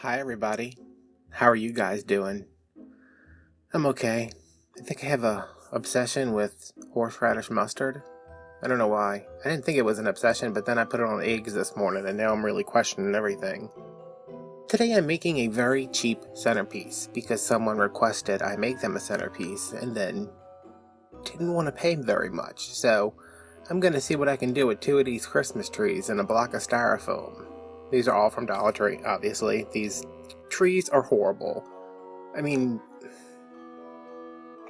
Hi, everybody. How are you guys doing? I'm okay. I think I have a obsession with horseradish mustard. I don't know why. I didn't think it was an obsession, but then I put it on eggs this morning, and now I'm really questioning everything. Today I'm making a very cheap centerpiece because someone requested I make them a centerpiece and then didn't want to pay very much. So I'm going to see what I can do with two of these Christmas trees and a block of styrofoam. These are all from Dollar Tree, obviously. These trees are horrible. I mean,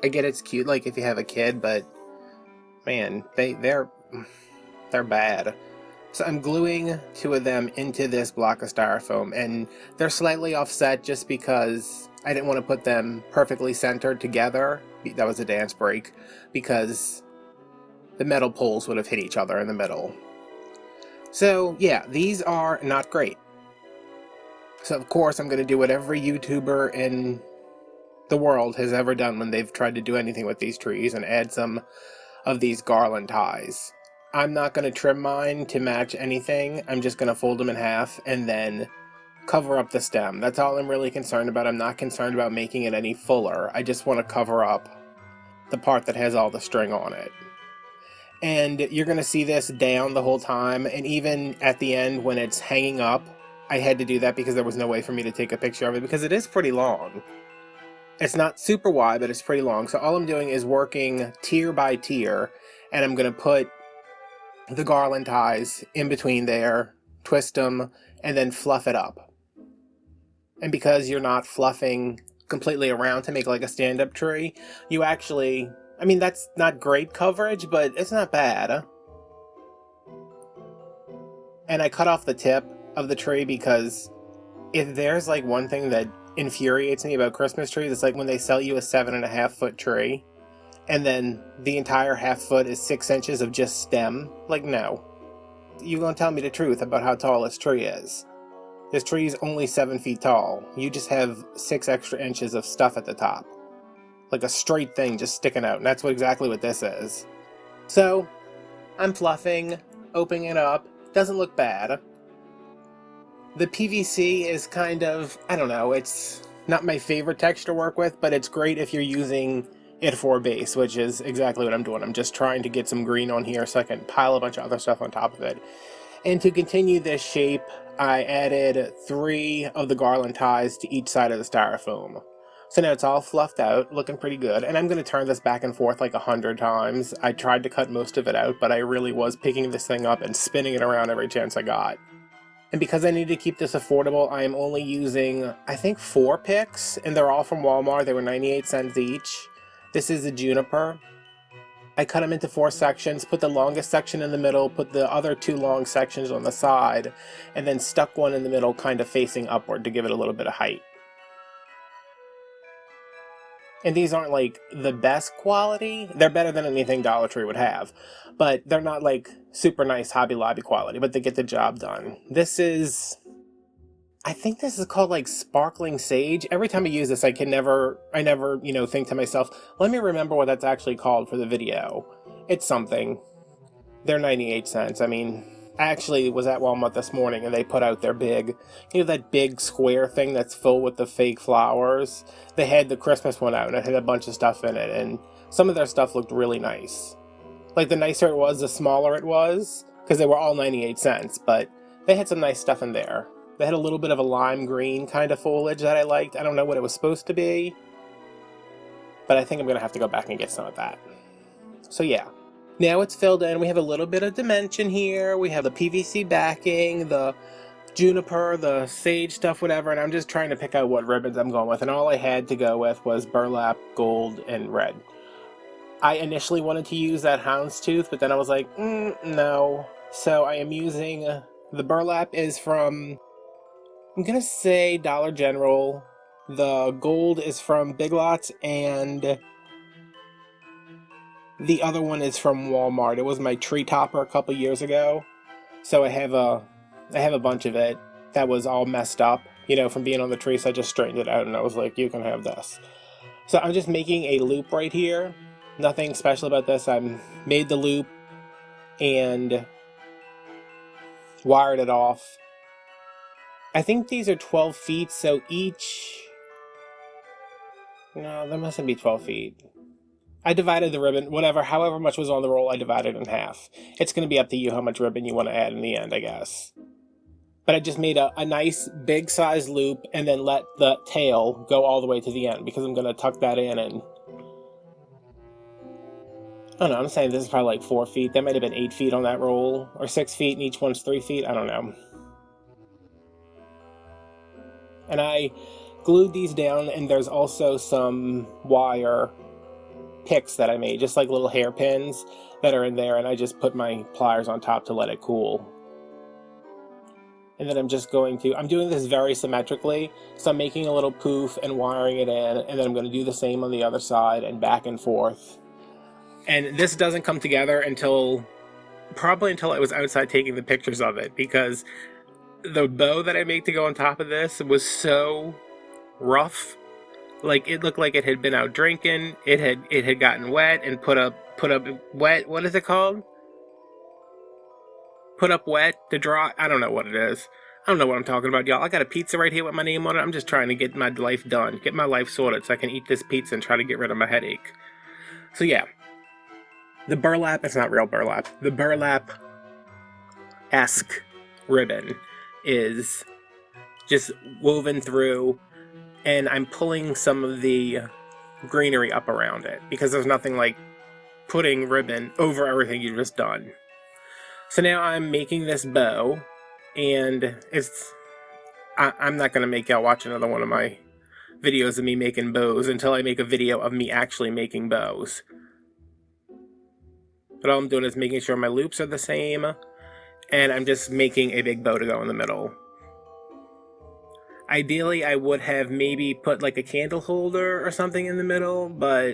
I get it's cute, like if you have a kid, but man, they're bad. So I'm gluing two of them into this block of styrofoam, and they're slightly offset just because I didn't want to put them perfectly centered together. That was a dance break, because the metal poles would have hit each other in the middle. So yeah, these are not great. So of course I'm going to do what every YouTuber in the world has ever done when they've tried to do anything with these trees, and add some of these garland ties. I'm not going to trim mine to match anything. I'm just going to fold them in half and then cover up the stem. That's all I'm really concerned about. I'm not concerned about making it any fuller. I just want to cover up the part that has all the string on it. And you're going to see this down the whole time, and even at the end when it's hanging up, I had to do that because there was no way for me to take a picture of it because it is pretty long. It's not super wide, but it's pretty long. So all I'm doing is working tier by tier, and I'm going to put the garland ties in between there, twist them, and then fluff it up. And because you're not fluffing completely around to make like a stand-up tree, you actually, I mean, that's not great coverage, but it's not bad. And I cut off the tip of the tree because if there's like one thing that infuriates me about Christmas trees, it's like when they sell you a 7.5-foot tree and then the entire half foot is 6 inches of just stem. Like, no. You're gonna tell me the truth about how tall this tree is. This tree is only 7 feet tall. You just have 6 extra inches of stuff at the top. Like a straight thing just sticking out, and that's exactly what this is. So, I'm fluffing, opening it up. Doesn't look bad. The PVC is kind of, I don't know, it's not my favorite texture to work with, but it's great if you're using it for a base, which is exactly what I'm doing. I'm just trying to get some green on here so I can pile a bunch of other stuff on top of it. And to continue this shape, I added 3 of the garland ties to each side of the styrofoam. So now it's all fluffed out, looking pretty good, and I'm going to turn this back and forth like 100 times. I tried to cut most of it out, but I really was picking this thing up and spinning it around every chance I got. And because I need to keep this affordable, I am only using, I think, 4 picks, and they're all from Walmart. They were 98 cents each. This is a juniper. I cut them into 4 sections, put the longest section in the middle, put the other 2 long sections on the side, and then stuck one in the middle kind of facing upward to give it a little bit of height. And these aren't like the best quality. They're better than anything Dollar Tree would have, but they're not like super nice Hobby Lobby quality, but they get the job done. This is, I think this is called like sparkling sage. Every time I use this, I never, think to myself, let me remember what that's actually called for the video. It's something. They're 98 cents. I mean, I actually was at Walmart this morning and they put out their big, that big square thing that's filled with the fake flowers. They had the Christmas one out and it had a bunch of stuff in it, and some of their stuff looked really nice. Like, the nicer it was, the smaller it was, because they were all 98 cents, but they had some nice stuff in there. They had a little bit of a lime green kind of foliage that I liked. I don't know what it was supposed to be, but I think I'm going to have to go back and get some of that. So yeah. Now it's filled in. We have a little bit of dimension here. We have the PVC backing, the juniper, the sage stuff, whatever, and I'm just trying to pick out what ribbons I'm going with, and all I had to go with was burlap, gold, and red. I initially wanted to use that houndstooth, but then I was like, no. So I am using, the burlap is from, I'm gonna say Dollar General. The gold is from Big Lots, and the other one is from Walmart. It was my tree topper a couple years ago. So I have a bunch of it that was all messed up, from being on the tree, so I just straightened it out and I was like, you can have this. So I'm just making a loop right here. Nothing special about this. I made the loop and wired it off. I think these are 12 feet, so each... No, that mustn't be 12 feet. I divided the ribbon, however much was on the roll, I divided in half. It's going to be up to you how much ribbon you want to add in the end, I guess. But I just made a nice big size loop and then let the tail go all the way to the end because I'm going to tuck that in and... I don't know, I'm saying this is probably like 4 feet. That might have been 8 feet on that roll, or 6 feet, and each one's 3 feet. I don't know. And I glued these down, and there's also some wire picks that I made, just like little hairpins that are in there, and I just put my pliers on top to let it cool. And then I'm doing this very symmetrically, so I'm making a little poof and wiring it in, and then I'm going to do the same on the other side and back and forth. And this doesn't come together probably until I was outside taking the pictures of it, because the bow that I made to go on top of this was so rough. Like, it looked like it had been out drinking, it had gotten wet and put up wet, what is it called? Put up wet to dry, I don't know what it is. I don't know what I'm talking about, y'all. I got a pizza right here with my name on it. I'm just trying to get my life done, get my life sorted so I can eat this pizza and try to get rid of my headache. So yeah. The burlap, it's not real burlap, the burlap-esque ribbon is just woven through, and I'm pulling some of the greenery up around it, because there's nothing like putting ribbon over everything you've just done. So now I'm making this bow, and I'm not going to make y'all watch another one of my videos of me making bows until I make a video of me actually making bows. But all I'm doing is making sure my loops are the same, and I'm just making a big bow to go in the middle. Ideally, I would have maybe put like a candle holder or something in the middle, but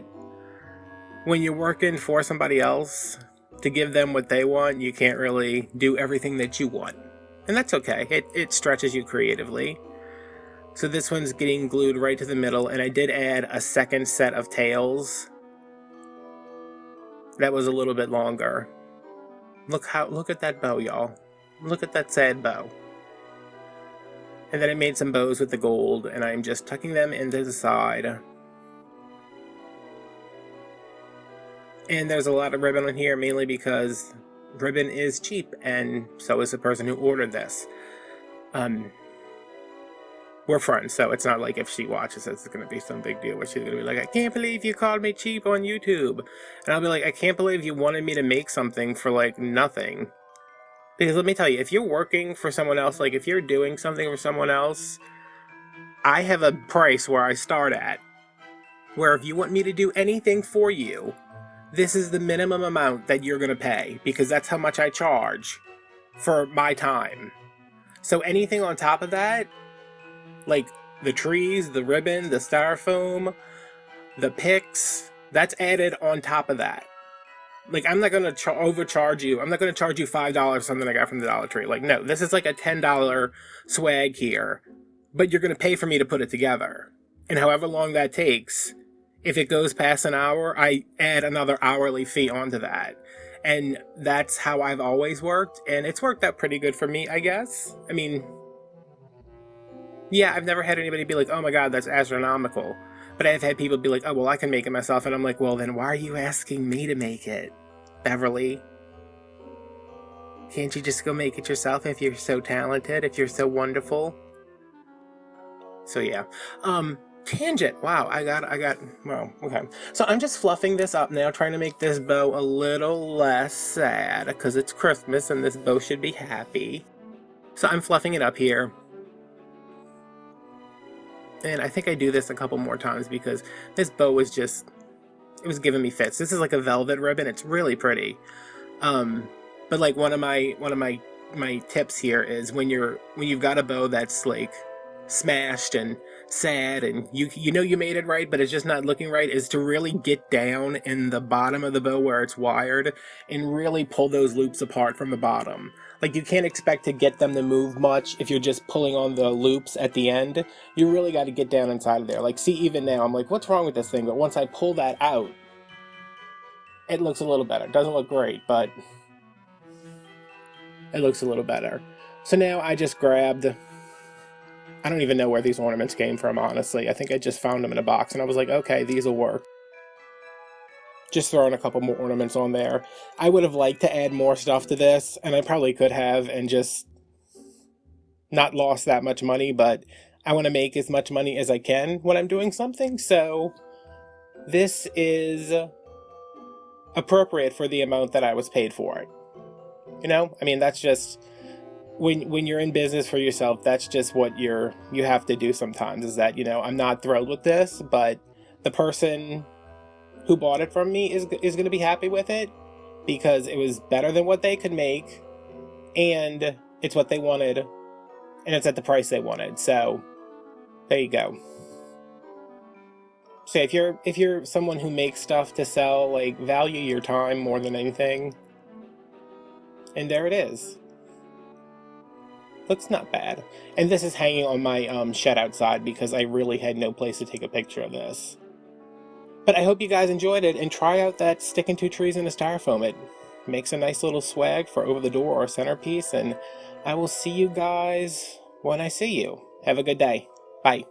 when you're working for somebody else to give them what they want, you can't really do everything that you want. And that's okay. It stretches you creatively. So this one's getting glued right to the middle, and I did add a second set of tails that was a little bit longer. Look at that bow, y'all. Look at that sad bow. And then I made some bows with the gold, and I'm just tucking them into the side. And there's a lot of ribbon on here, mainly because ribbon is cheap, and so is the person who ordered this. We're friends, so it's not like if she watches it's going to be some big deal where she's going to be like, I can't believe you called me cheap on YouTube. And I'll be like, I can't believe you wanted me to make something for, like, nothing. Because let me tell you, if you're working for someone else, like, if you're doing something for someone else, I have a price where I start at. Where if you want me to do anything for you, this is the minimum amount that you're going to pay. Because that's how much I charge for my time. So anything on top of that, like the trees, the ribbon, the styrofoam, the picks, that's added on top of that. Like, I'm not going to overcharge you. I'm not going to charge you $5 for something I got from the Dollar Tree. Like, no, this is like a $10 swag here. But you're going to pay for me to put it together. And however long that takes, if it goes past an hour, I add another hourly fee onto that. And that's how I've always worked. And it's worked out pretty good for me, I guess. I mean, yeah, I've never had anybody be like, oh my god, that's astronomical. But I've had people be like, oh, well, I can make it myself. And I'm like, well, then why are you asking me to make it, Beverly? Can't you just go make it yourself if you're so talented, if you're so wonderful? So yeah. Tangent. Wow, well, okay. So I'm just fluffing this up now, trying to make this bow a little less sad, because it's Christmas and this bow should be happy. So I'm fluffing it up here. And I think I do this a couple more times because this bow was just, it was giving me fits. This is like a velvet ribbon. It's really pretty. But like one of my tips here is when you've got a bow that's like smashed and sad and you know you made it right, but it's just not looking right, is to really get down in the bottom of the bow where it's wired and really pull those loops apart from the bottom. Like, you can't expect to get them to move much if you're just pulling on the loops at the end. You really got to get down inside of there. Like, see, even now, I'm like, what's wrong with this thing? But once I pull that out, it looks a little better. It doesn't look great, but it looks a little better. So now I just grabbed I don't even know where these ornaments came from, honestly. I think I just found them in a box, and I was like, okay, these will work. Just throwing a couple more ornaments on there. I would have liked to add more stuff to this, and I probably could have, and just not lost that much money, but I want to make as much money as I can when I'm doing something, so this is appropriate for the amount that I was paid for it. You know, I mean, that's just when you're in business for yourself, that's just what you have to do sometimes, is that, you know, I'm not thrilled with this, but the person who bought it from me is going to be happy with it because it was better than what they could make, and it's what they wanted, and it's at the price they wanted. So there you go. So if you're someone who makes stuff to sell, like, value your time more than anything. And there it is. Looks not bad. And this is hanging on my shed outside because I really had no place to take a picture of this. But I hope you guys enjoyed it, and try out that sticking two trees in a styrofoam. It makes a nice little swag for over the door or centerpiece, and I will see you guys when I see you. Have a good day. Bye.